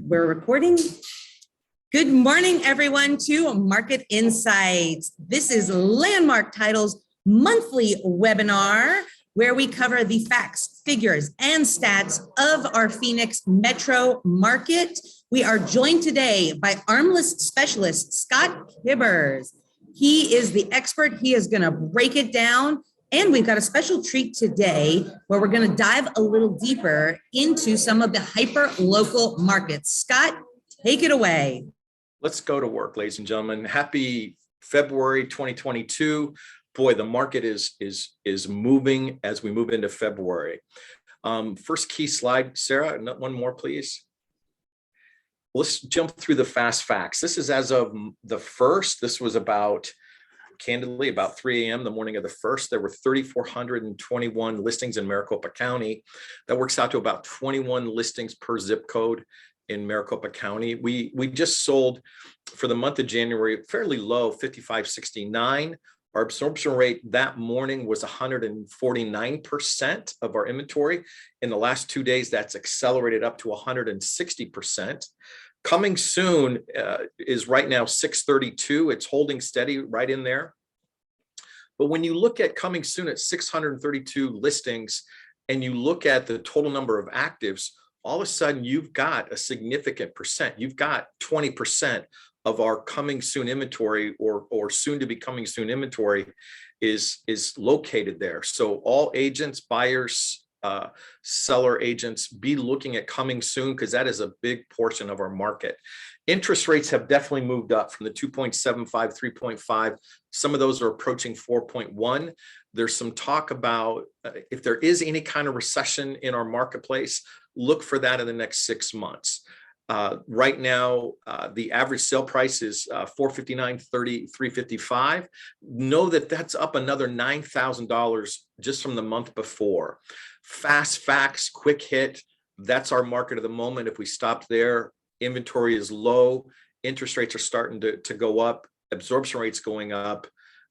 We're recording. Good morning, everyone, to Market Insights. This is Landmark Title's monthly webinar where we cover the facts, figures, and stats of our Phoenix metro market. We are joined today by ARMLS Specialist Scott Kiburz. He is the expert. He is going to break it down. And we've got a special treat today where we're going to dive a little deeper into some of the hyper-local markets. Scott, take it away. Let's go to work, ladies and gentlemen. Happy February 2022. Boy, the market is moving as we move into February. First key slide, Sarah, one more, please. Let's jump through the fast facts. This is as of the 1st. This was candidly, about 3 a.m. the morning of the 1st. There were 3,421 listings in Maricopa County. That works out to about 21 listings per zip code in Maricopa County. We just sold for the month of January, fairly low, 5569. Our absorption rate that morning was 149% of our inventory. In the last 2 days, that's accelerated up to 160%. Coming soon is right now 632. It's holding steady right in there. But when you look at coming soon at 632 listings and you look at the total number of actives, all of a sudden you've got a significant percent. You've got 20% of our coming soon inventory or soon to be coming soon inventory is located there. So all agents, buyers, seller agents, be looking at coming soon because that is a big portion of our market. Interest rates have definitely moved up from the 2.75, 3.5. Some of those are approaching 4.1. There's some talk about if there is any kind of recession in our marketplace, look for that in the next 6 months. Right now, the average sale price is $459.30, $355. Know that that's up another $9,000 just from the month before. Fast facts, quick hit. That's our market at the moment. If we stopped there, inventory is low. Interest rates are starting to go up. Absorption rates going up.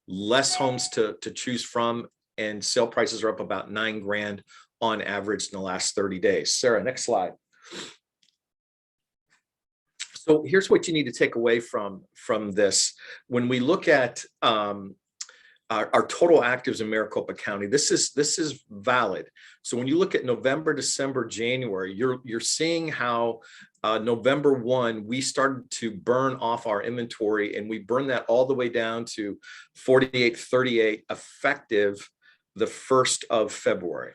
Less homes to choose from, and sale prices are up about $9,000 on average in the last 30 days. Sarah, next slide. So here's what you need to take away from this. When we look at our total actives in Maricopa County, this is valid. So when you look at November, December, January, you're seeing how November 1, we started to burn off our inventory, and we burned that all the way down to 4838 effective the 1st of February.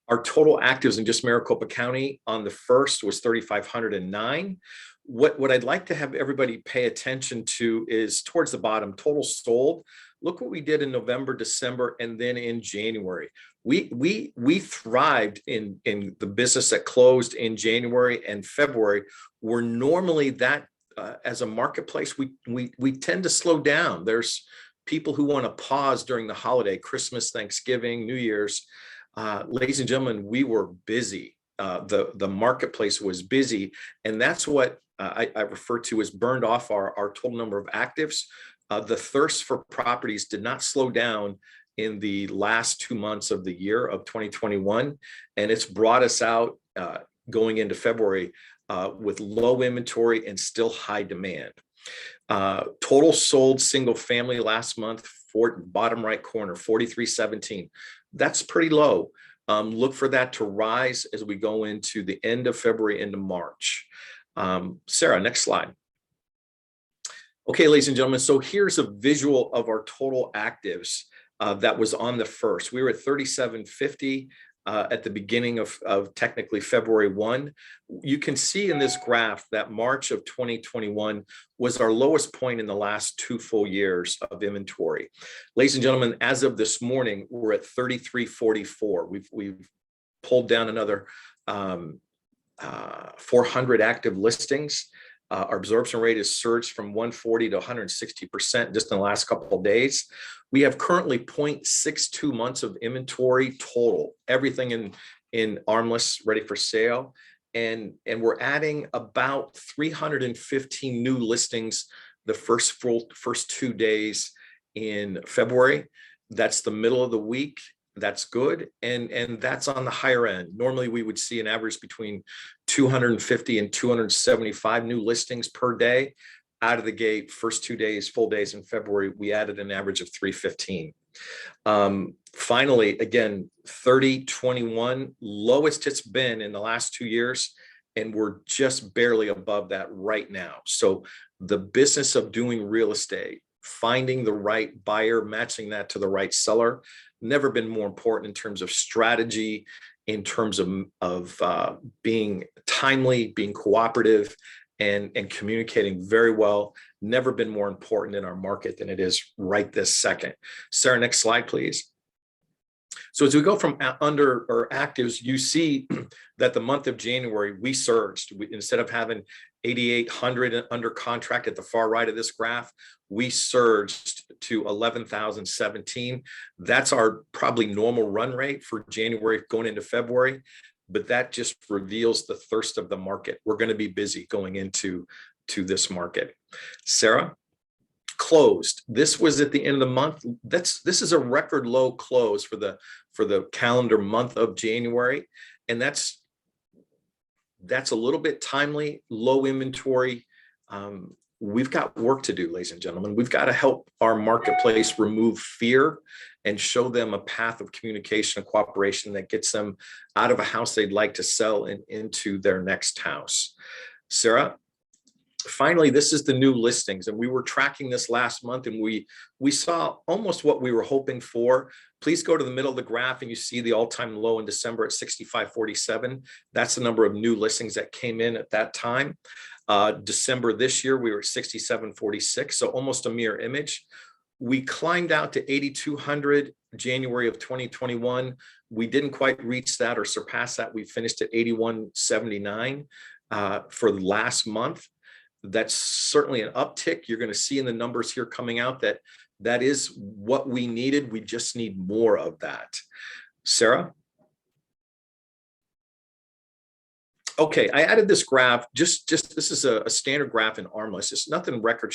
Our total actives in just Maricopa County on the 1st was 3,509. What I'd like to have everybody pay attention to is towards the bottom, total sold. Look what we did in November, December, and then in January. We thrived in the business that closed in January and February. We're normally that as a marketplace, we tend to slow down. There's people who want to pause during the holiday, Christmas, Thanksgiving, New Year's. Ladies and gentlemen, we were busy. The marketplace was busy, and that's what I refer to as burned off our total number of actives. The thirst for properties did not slow down in the last 2 months of the year of 2021, and it's brought us out going into February with low inventory and still high demand. Total sold single family last month, bottom right corner, 4317. That's pretty low. Look for that to rise as we go into the end of February into March. Sarah, next slide. Okay, ladies and gentlemen, so here's a visual of our total actives that was on the 1st. We were at 3,750 at the beginning of technically February 1. You can see in this graph that March of 2021 was our lowest point in the last 2 full years of inventory. Ladies and gentlemen, as of this morning, we're at 3,344. We've pulled down another 400 active listings. Our absorption rate has surged from 140 to 160% just in the last couple of days. We have currently 0.62 months of inventory total, everything in ARMLS ready for sale. And we're adding about 315 new listings the first 2 days in February. That's the middle of the week. That's good. And that's on the higher end. Normally we would see an average between 250 and 275 new listings per day. Out of the gate, first 2 days, full days in February, we added an average of 315. Finally, again, 3021, lowest it's been in the last 2 years, and we're just barely above that right now. So the business of doing real estate, finding the right buyer, matching that to the right seller, never been more important in terms of strategy, in terms of being timely, being cooperative, and communicating very well. Never been more important in our market than it is right this second. Sarah, next slide, please. So as we go from under or actives, you see that the month of January, we surged. Instead of having 8,800 under contract at the far right of this graph, we surged to 11,017. That's our probably normal run rate for January going into February, but that just reveals the thirst of the market. We're going to be busy going into this market. Sarah? Closed. This was at the end of the month. This is a record low close for the calendar month of January, and that's a little bit timely. Low inventory. We've got work to do, ladies and gentlemen. We've got to help our marketplace remove fear and show them a path of communication and cooperation that gets them out of a house they'd like to sell and into their next house. Sarah? Finally, this is the new listings, and we were tracking this last month, and we saw almost what we were hoping for. Please go to the middle of the graph, and you see the all-time low in December at 6547. That's the number of new listings that came in at that time. December this year, we were at 6746, so almost a mirror image. We climbed out to 8,200 January of 2021. We didn't quite reach that or surpass that. We finished at 8,179 for the last month. That's certainly an uptick. You're going to see in the numbers here coming out that is what we needed. We just need more of that. Sarah? Okay, I added this graph. Just this is a standard graph in ARMLS. It's nothing record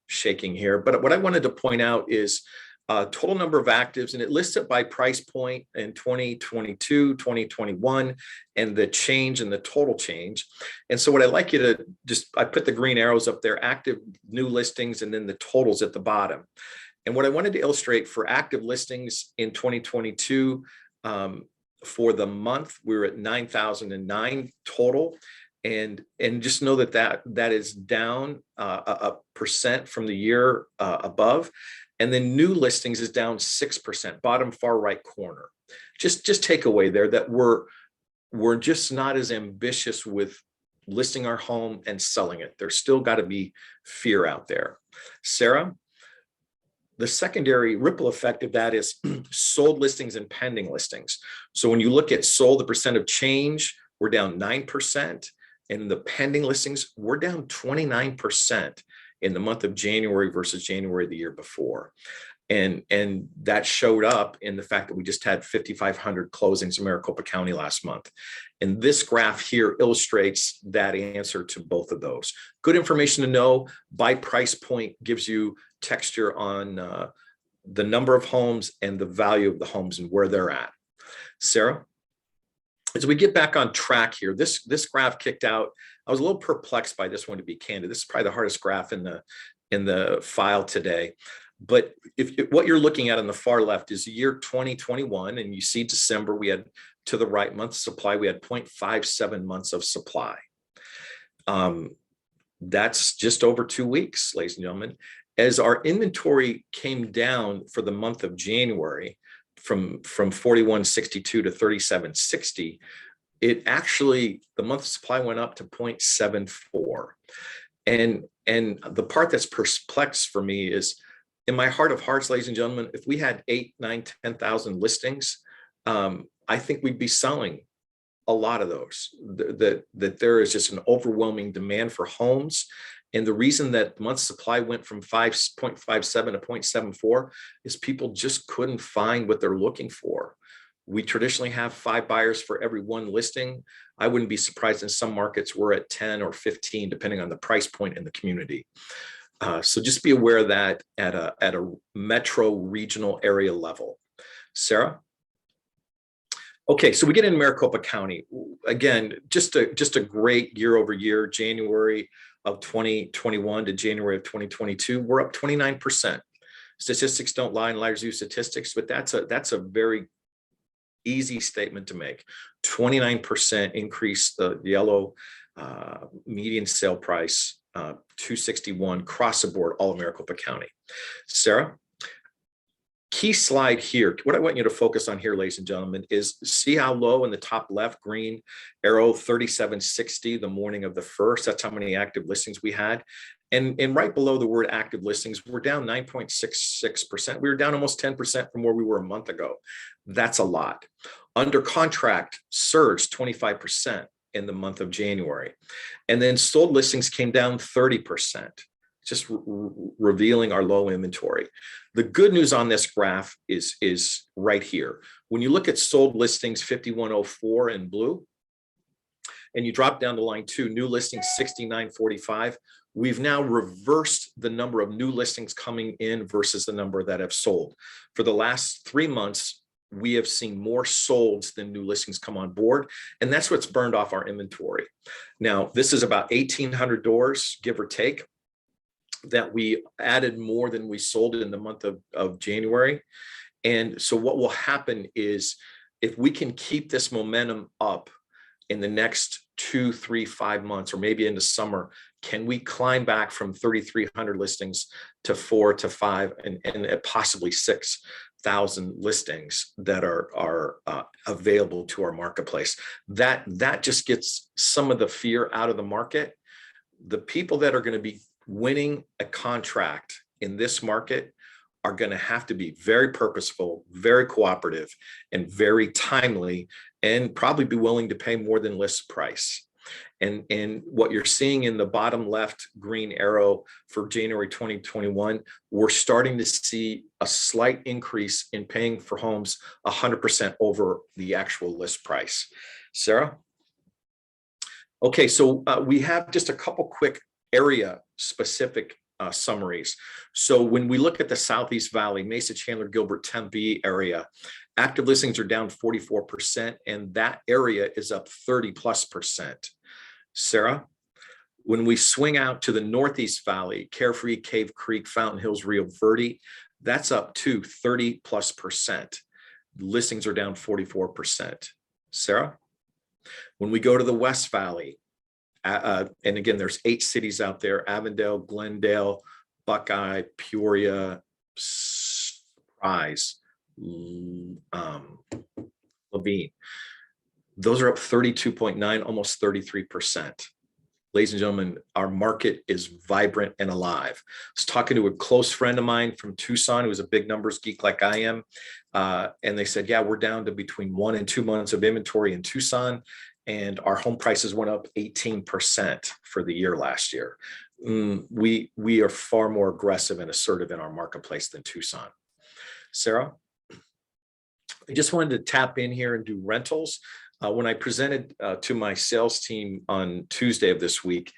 shaking here, but what I wanted to point out is total number of actives, and it lists it by price point in 2022, 2021, and the change and the total change. And so what I'd like you to I put the green arrows up there, active new listings, and then the totals at the bottom. And what I wanted to illustrate for active listings in 2022, for the month, we were at 9,009 total. And just know that is down a percent from the year above. And then new listings is down 6%, bottom far right corner. Just take away there that we're just not as ambitious with listing our home and selling it. There's still got to be fear out there. Sarah? The secondary ripple effect of that is sold listings and pending listings. So when you look at sold, the percent of change, we're down 9%. And the pending listings, we're down 29% in the month of January versus January the year before. And that showed up in the fact that we just had 5,500 closings in Maricopa County last month. And this graph here illustrates that answer to both of those. Good information to know. By price point gives you texture on the number of homes and the value of the homes and where they're at. Sarah? As we get back on track here, this graph kicked out. I was a little perplexed by this one, to be candid. This is probably the hardest graph in the file today. But if what you're looking at on the far left is the year 2021, and you see December, we had to the right month supply, we had 0.57 months of supply. That's just over 2 weeks, ladies and gentlemen. As our inventory came down for the month of January, from 4162 to 3760, it actually, the month of supply went up to 0.74. And the part that's perplexed for me is, in my heart of hearts, ladies and gentlemen, if we had 8, 9, 10,000 listings, I think we'd be selling a lot of those. That there is just an overwhelming demand for homes. And the reason that month supply went from 5.57 to 0.74 is people just couldn't find what they're looking for. We traditionally have 5 buyers for every 1 listing. I wouldn't be surprised in some markets we're at 10 or 15, depending on the price point in the community. So just be aware of that at a metro regional area level. Sarah? Okay, so we get in Maricopa County. Again, just a great year over year, January of 2021 to January of 2022, we're up 29%. Statistics don't lie and liars use statistics, but that's a very easy statement to make. 29% increase the yellow median sale price, 261 across the board, all of Maricopa County. Sarah? Key slide here, what I want you to focus on here, ladies and gentlemen, is see how low in the top left, green arrow, 3760, the morning of the 1st. That's how many active listings we had. And right below the word active listings, we're down 9.66%. We were down almost 10% from where we were a month ago. That's a lot. Under contract surged 25% in the month of January. And then sold listings came down 30%. Just revealing our low inventory. The good news on this graph is right here. When you look at sold listings 5104 in blue, and you drop down to line 2, new listings 6945, we've now reversed the number of new listings coming in versus the number that have sold. For the last 3 months, we have seen more solds than new listings come on board, and that's what's burned off our inventory. Now, this is about 1,800 doors, give or take, that we added more than we sold in the month of January. And so what will happen is if we can keep this momentum up in the next 2, 3, 5 months, or maybe into summer, can we climb back from 3,300 listings to 4 to 5 and possibly 6,000 listings that are available to our marketplace? That just gets some of the fear out of the market. The people that are going to be winning a contract in this market are going to have to be very purposeful, very cooperative, and very timely, and probably be willing to pay more than list price. And what you're seeing in the bottom left green arrow for January 2021, we're starting to see a slight increase in paying for homes 100% over the actual list price. Sarah? Okay, so we have just a couple quick area specific summaries. So when we look at the Southeast Valley, Mesa, Chandler, Gilbert, Tempe area, active listings are down 44%, and that area is up 30+%. Sarah, when we swing out to the Northeast Valley, Carefree, Cave Creek, Fountain Hills, Rio Verde, that's up to 30+%. Listings are down 44%. Sarah, when we go to the West Valley, and again, there's 8 cities out there: Avondale, Glendale, Buckeye, Peoria, Surprise, Levine. Those are up 32.9, almost 33%. Ladies and gentlemen, our market is vibrant and alive. I was talking to a close friend of mine from Tucson, who was a big numbers geek like I am. And they said, yeah, we're down to between 1 and 2 months of inventory in Tucson. And our home prices went up 18% for the year last year. We are far more aggressive and assertive in our marketplace than Tucson. Sarah, I just wanted to tap in here and do rentals. When I presented to my sales team on Tuesday of this week,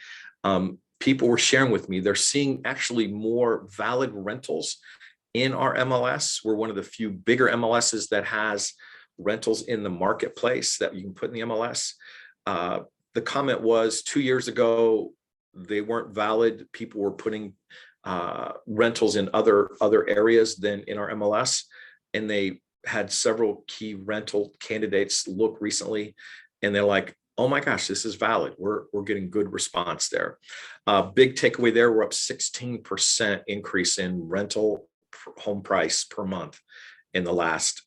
people were sharing with me, they're seeing actually more valid rentals in our MLS. We're one of the few bigger MLSs that has rentals in the marketplace that you can put in the MLS. The comment was 2 years ago, they weren't valid. People were putting rentals in other areas than in our MLS. And they had several key rental candidates look recently, and they're like, oh my gosh, this is valid. We're getting good response there. Big takeaway there, we're up 16% increase in rental home price per month in the last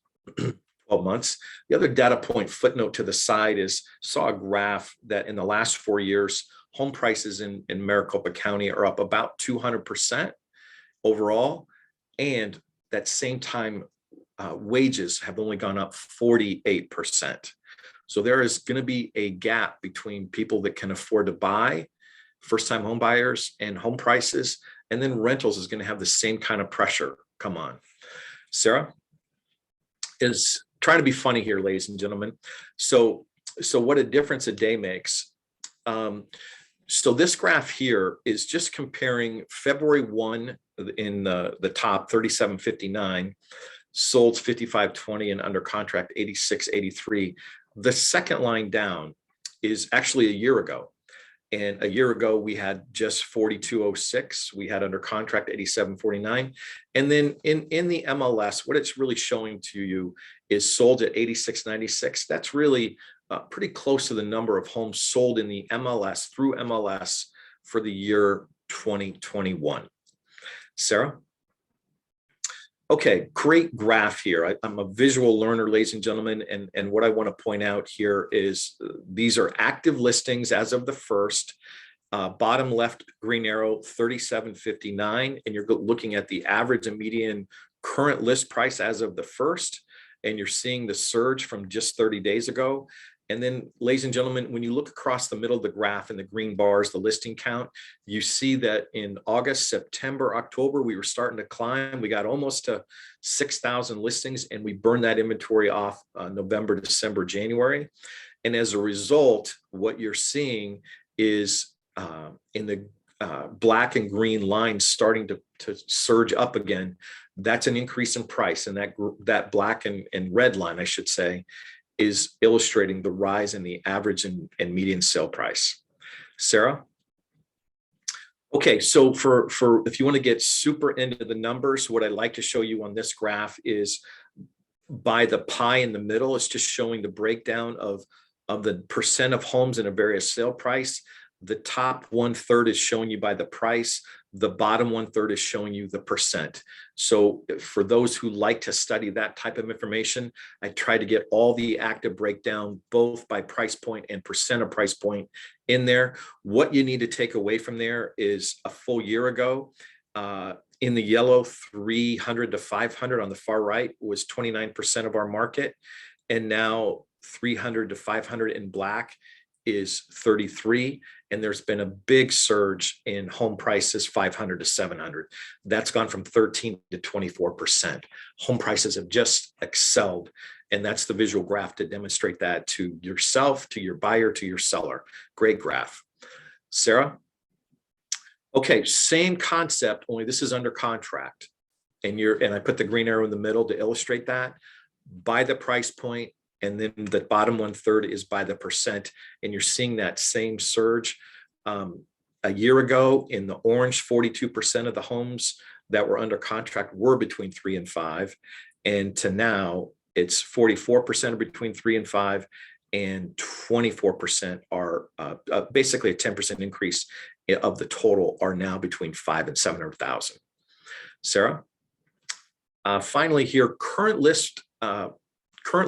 12 months. The other data point footnote to the side is, saw a graph that in the last 4 years, home prices in Maricopa County are up about 200% overall. And that same time, wages have only gone up 48%. So there is going to be a gap between people that can afford to buy, first-time home buyers, and home prices, and then rentals is going to have the same kind of pressure. Come on. Sarah is trying to be funny here, ladies and gentlemen. So what a difference a day makes. So this graph here is just comparing February 1 in the top 3759. Sold 5520 and under contract 8683. The second line down is actually a year ago. And a year ago, we had just 4206. We had under contract 8749. And then in the MLS, what it's really showing to you is sold at 8696. That's really pretty close to the number of homes sold in the MLS through MLS for the year 2021. Sarah? Okay, great graph here. I'm a visual learner, ladies and gentlemen, and what I want to point out here is these are active listings as of the first. Bottom left green arrow, 3759, and you're looking at the average and median current list price as of the first, and you're seeing the surge from just 30 days ago. And then, ladies and gentlemen, when you look across the middle of the graph in the green bars, the listing count, you see that in August, September, October, we were starting to climb. We got almost to 6,000 listings, and we burned that inventory off November, December, January. And as a result, what you're seeing is in the black and green lines starting to surge up again. That's an increase in price. And that black and red line, I should say, is illustrating the rise in the average and median sale price. Sarah? Okay, so for if you want to get super into the numbers, what I'd like to show you on this graph is by the pie in the middle. It's just showing the breakdown of the percent of homes in a various sale price. The top 1/3 is showing you by the price. The bottom 1/3 is showing you the percent. So for those who like to study that type of information, I try to get all the active breakdown, both by price point and percent of price point in there. What you need to take away from there is a full year ago, in the yellow, 300 to 500 on the far right was 29% of our market. And now 300 to 500 in black is 33, and there's been a big surge in home prices 500 to 700. That's gone from 13 to 24%. Home prices have just excelled, and that's the visual graph to demonstrate that to yourself, to your buyer, to your seller. Great graph. Sarah? Okay, same concept, only this is under contract, and I put the green arrow in the middle to illustrate that. By the price point, and then the bottom 1/3 is by the percent, and you're seeing that same surge. A year ago in the orange, 42% of the homes that were under contract were between 3 and 5, and to now it's 44% are between 3 and 5, and 24% are basically a 10% increase of the total are now between 5 and 700,000. Sarah? Finally here, current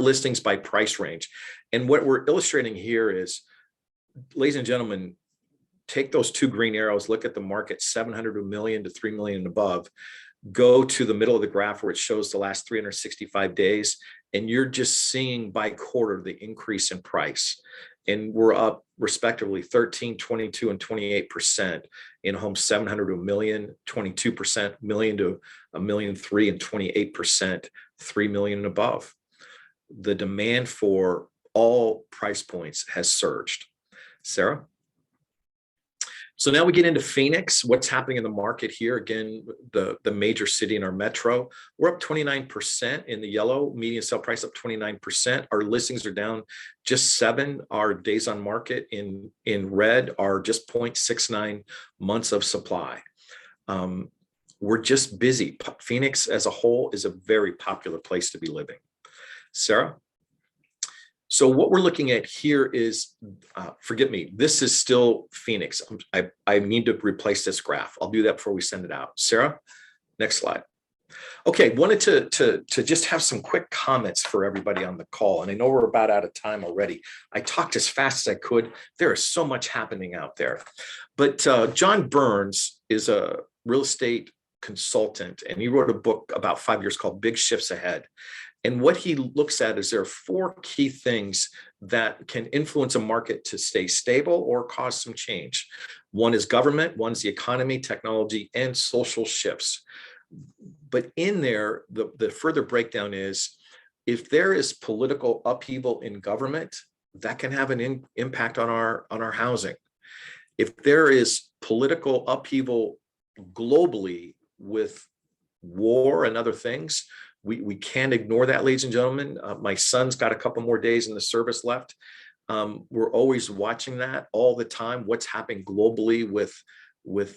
listings by price range. And what we're illustrating here is, ladies and gentlemen, take those two green arrows, look at the market 700 to 1 million to 3 million and above, go to the middle of the graph where it shows the last 365 days, and you're just seeing by quarter the increase in price. And we're up respectively 13, 22, and 28% in homes 700 to 1 million, 22%, million to 1.3 million, and 28%, 3 million and above. The demand for all price points has surged. Sarah? So now we get into Phoenix. What's happening in the market here? Again, the major city in our metro. We're up 29% in the yellow, median sale price up 29%. Our listings are down just 7. Our days on market in red are just 0.69 months of supply. We're just busy. Phoenix as a whole is a very popular place to be living. Sarah? So what we're looking at here is, forgive me, this is still Phoenix. I need to replace this graph. I'll do that before we send it out. Sarah, next slide. Okay, wanted to just have some quick comments for everybody on the call. And I know we're about out of time already. I talked as fast as I could. There is so much happening out there. But John Burns is a real estate consultant, and he wrote a book about 5 years called Big Shifts Ahead. And what he looks at is there are 4 key things that can influence a market to stay stable or cause some change. One is government, one's the economy, technology, and social shifts. But in there, the further breakdown is, if there is political upheaval in government, that can have an impact on our housing. If there is political upheaval globally with war and other things, We can't ignore that, ladies and gentlemen. My son's got a couple more days in the service left. We're always watching that all the time, what's happening globally with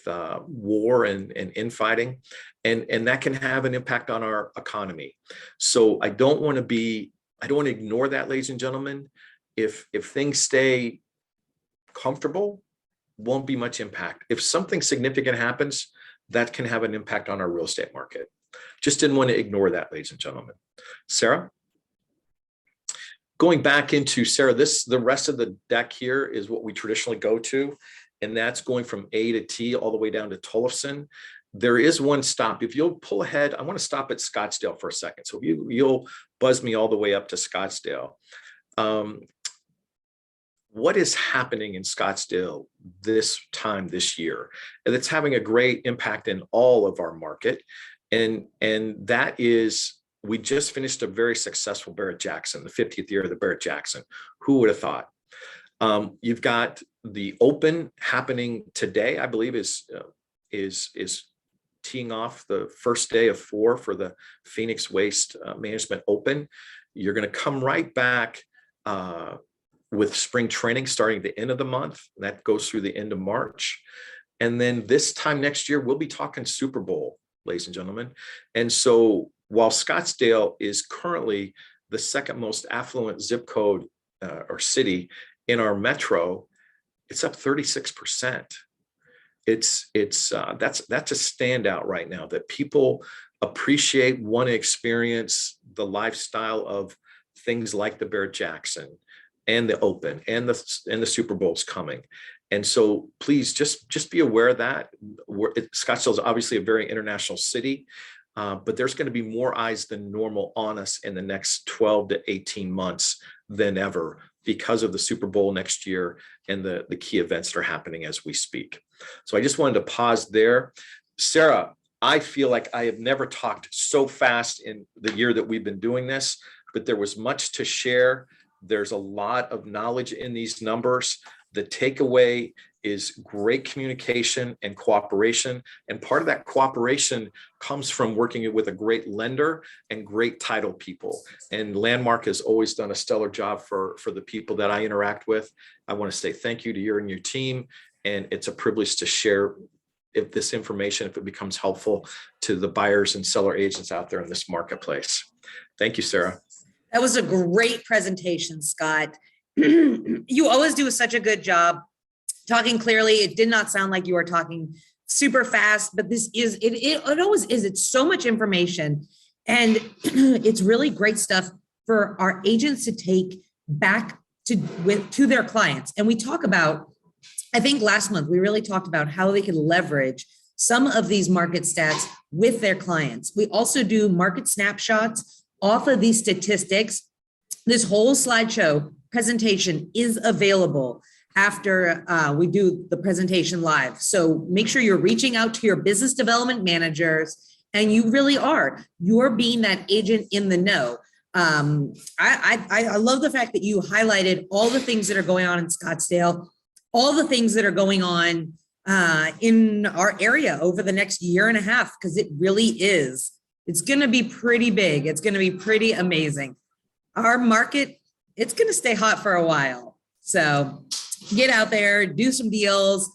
war and infighting, and that can have an impact on our economy. So I don't want to ignore that, ladies and gentlemen. If things stay comfortable, won't be much impact. If something significant happens, that can have an impact on our real estate market. Just didn't want to ignore that, ladies and gentlemen. Sarah? Going back into Sarah, the rest of the deck here is what we traditionally go to, and that's going from A to T all the way down to Tollefson. There is one stop. If you'll pull ahead, I want to stop at Scottsdale for a second. So you'll buzz me all the way up to Scottsdale. What is happening in Scottsdale this year? And it's having a great impact in all of our market. And that is, we just finished a very successful Barrett-Jackson, the 50th year of the Barrett-Jackson. Who would have thought? You've got the Open happening today, I believe is teeing off the first day of 4 for the Phoenix Waste Management Open. You're going to come right back with spring training starting at the end of the month. That goes through the end of March. And then this time next year, we'll be talking Super Bowl, ladies and gentlemen. And so while Scottsdale is currently the second most affluent zip code or city in our metro, it's up 36%. That's a standout right now, that people appreciate, want to experience the lifestyle of things like the Barrett-Jackson and the Open and the Super Bowl's coming. And so please just be aware of that. Scottsdale is obviously a very international city, but there's going to be more eyes than normal on us in the next 12 to 18 months than ever because of the Super Bowl next year and the key events that are happening as we speak. So I just wanted to pause there. Sarah, I feel like I have never talked so fast in the year that we've been doing this, but there was much to share. There's a lot of knowledge in these numbers. The takeaway is great communication and cooperation. And part of that cooperation comes from working with a great lender and great title people. And Landmark has always done a stellar job for the people that I interact with. I want to say thank you to you and your team. And it's a privilege to share this information if it becomes helpful to the buyers and seller agents out there in this marketplace. Thank you, Sarah. That was a great presentation, Scott. You always do such a good job talking clearly. It did not sound like you were talking super fast, but this is, it always is. It's so much information, and it's really great stuff for our agents to take back to their clients. And we talk about, I think last month, we really talked about how they can leverage some of these market stats with their clients. We also do market snapshots off of these statistics. This whole slideshow presentation is available after we do the presentation live. So make sure you're reaching out to your business development managers, and you really are. You're being that agent in the know. I love the fact that you highlighted all the things that are going on in Scottsdale, all the things that are going on in our area over the next year and a half, because it really is. It's going to be pretty big. It's going to be pretty amazing. Our market, it's going to stay hot for a while. So get out there, do some deals.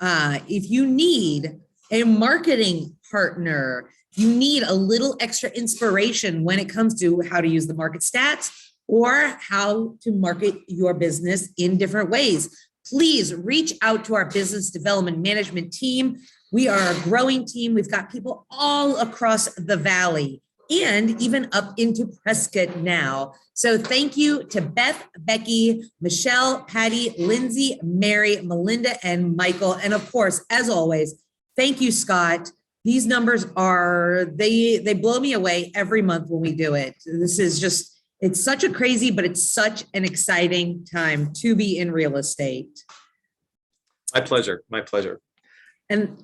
If you need a marketing partner, you need a little extra inspiration when it comes to how to use the market stats or how to market your business in different ways, please reach out to our business development management team. We are a growing team. We've got people all across the valley and even up into Prescott now. So thank you to Beth, Becky, Michelle, Patty, Lindsay, Mary, Melinda, and Michael. And of course, as always, thank you, Scott. These numbers are, they blow me away every month when we do it. This is just, it's such a crazy, but it's such an exciting time to be in real estate. My pleasure. My pleasure. And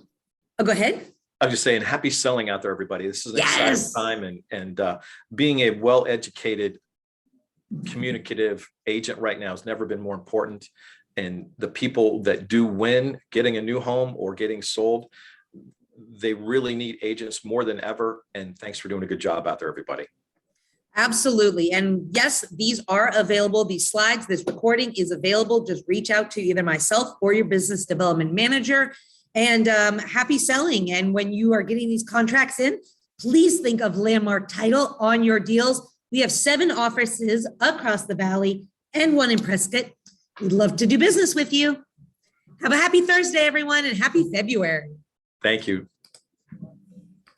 go ahead. I'm just saying, happy selling out there, everybody. This is an exciting time, and being a well-educated, communicative agent right now has never been more important. And the people that do win getting a new home or getting sold, they really need agents more than ever. And thanks for doing a good job out there, everybody. Absolutely. And yes, these are available. These slides, this recording is available. Just reach out to either myself or your business development manager. And happy selling. And when you are getting these contracts in, please think of Landmark Title on your deals. We have 7 offices across the valley and 1 in Prescott. We'd love to do business with you. Have a happy Thursday, everyone, and happy February. Thank you.